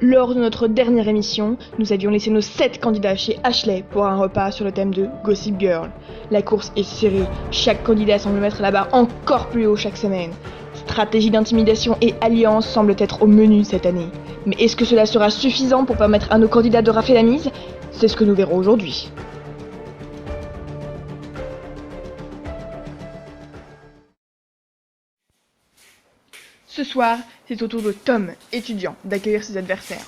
Lors de notre dernière émission, nous avions laissé nos 7 candidats chez Ashley pour un repas sur le thème de Gossip Girl. La course est serrée, chaque candidat semble mettre la barre encore plus haut chaque semaine. Stratégie d'intimidation et alliance semblent être au menu cette année. Mais est-ce que cela sera suffisant pour permettre à nos candidats de rafler la mise? C'est ce que nous verrons aujourd'hui. Ce soir, c'est au tour de Tom, étudiant, d'accueillir ses adversaires.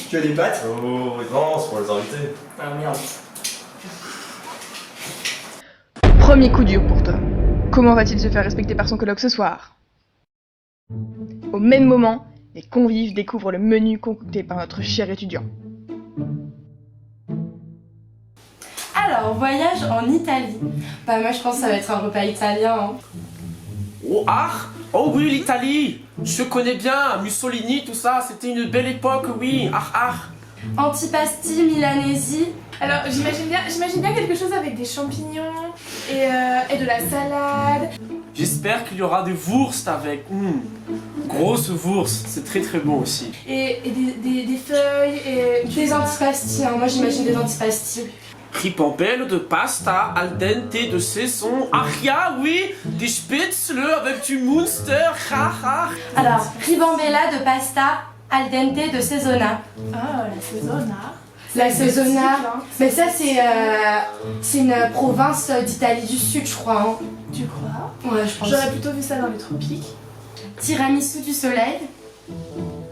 Tu as des pâtes? Oh non, c'est pour les invités. Ah merde. Premier coup dur pour Tom. Comment va-t-il se faire respecter par son coloc ce soir? Au même moment, les convives découvrent le menu concocté par notre cher étudiant. Alors, voyage en Italie. Bah moi je pense que ça va être un repas italien. Hein. Oh, oh oui, l'Italie. Je connais bien, Mussolini, tout ça, c'était une belle époque, oui. Antipasti, milanesi. Alors j'imagine bien quelque chose avec des champignons et de la salade. J'espère qu'il y aura des wurst avec. Grosse wurst, c'est très très bon aussi. Et des feuilles et... Des antipasti, hein. Moi j'imagine des antipasti. Ribambelle de pasta al dente de saison. Aria, oui, des spätzle avec du Munster. Alors, ribambella de pasta al dente de Cesona. Ah, la Cesona. La Cesona, hein. mais ça c'est une province d'Italie du Sud je crois. Hein. Tu crois? Ouais, je pense. J'aurais plutôt vu ça dans les tropiques. Tiramisu du soleil.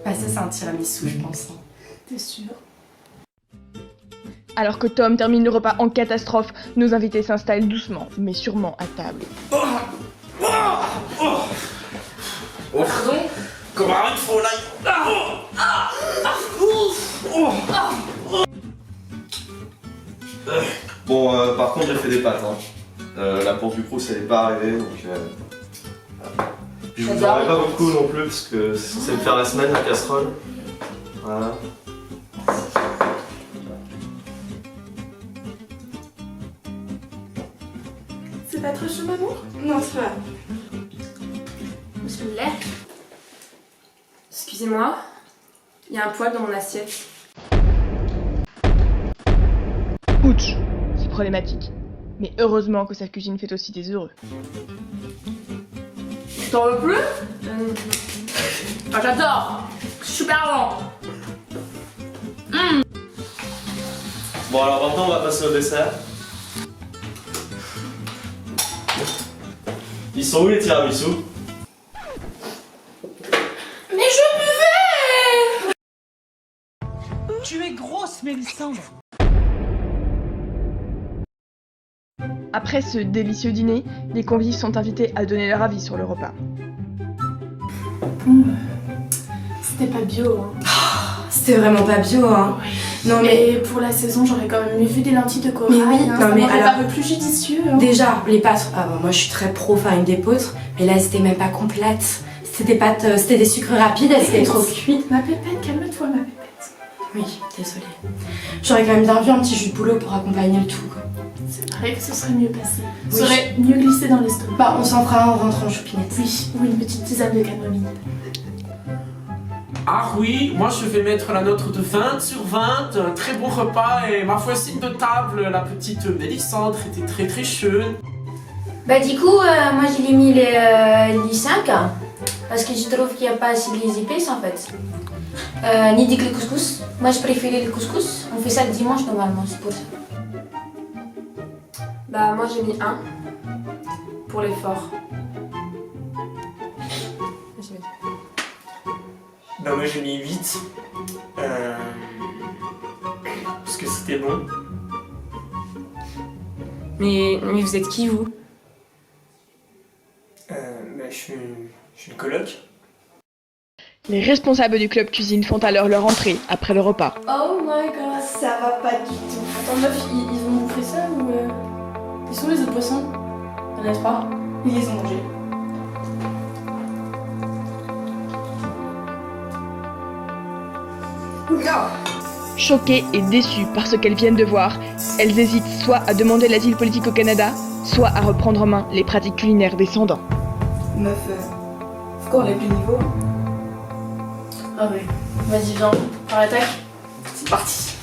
Bah ça c'est un tiramisu je pense. T'es sûre? Alors que Tom termine le repas en catastrophe, nos invités s'installent doucement, mais sûrement à table. Pardon? Comment il faut là? Bon, par contre, j'ai fait des pâtes. La porte du Crous, elle est pas arrivée, donc... Puis je vous en aurai pas beaucoup non plus, parce que c'est censé me faire la semaine, la casserole. Voilà. C'est pas trop chaud, maman? Non c'est pas. Monsieur le lait. Excusez-moi, il y a un poil dans mon assiette. Ouch, c'est problématique. Mais heureusement que sa cuisine fait aussi des heureux. T'en veux plus? Ah, j'adore! Super bon! Bon, alors maintenant, on va passer au dessert. Ils sont où les tiramisu? Mais je buvais! Tu es grosse, Mélissandre. Après ce délicieux dîner, les convives sont invités à donner leur avis sur le repas. C'était pas bio, hein. C'était vraiment pas bio hein. Non Mais pour la saison, j'aurais quand même mieux vu des lentilles de corail. Mais oui, hein. non, Ça mais m'aurait alors- paru plus judicieux. Hein. déjà les pâtes, moi je suis très pro farine d'épeautre, mais là c'était même pas complète. C'était des pâtes, c'était des sucres rapides, elles étaient trop cuites. Ma pépette, calme-toi, ma pépette. Oui, désolée. J'aurais quand même bien vu un petit jus de bouleau pour accompagner le tout quoi. C'est vrai que ce serait mieux passé. Oui. Ça aurait mieux glissé dans l'estomac. Bah on s'en fera un en rentrant en choupinette. Oui, ou une petite tisane de camomille. Ah oui, moi je vais mettre la note de 20 sur 20, un très bon repas et ma voisine de table, la petite Mélissandre, était très très chaude. Bah du coup, moi je lui ai mis les 5 parce que je trouve qu'il n'y a pas assez les épices en fait. Ni dit que le couscous. Moi je préférais le couscous. On fait ça le dimanche normalement, c'est pour ça. Bah, moi j'ai mis 1 pour l'effort. Bah moi j'ai mis 8. Parce que c'était bon. Mais vous êtes qui, vous? Bah je suis une coloc. Les responsables du club cuisine font alors leur entrée après le repas. Oh my god, ça va pas du tout. Attends, meuf, ils ont bouffé ça ou. Ils sont les autres poissons? Il y en a 3. Ils les ont mangés. Choquées et déçues par ce qu'elles viennent de voir, elles hésitent soit à demander l'asile politique au Canada, soit à reprendre en main les pratiques culinaires descendants. Meuf, faut qu'on ait plus de niveau. Ah oui. Vas-y, viens. Par l'attaque. C'est parti.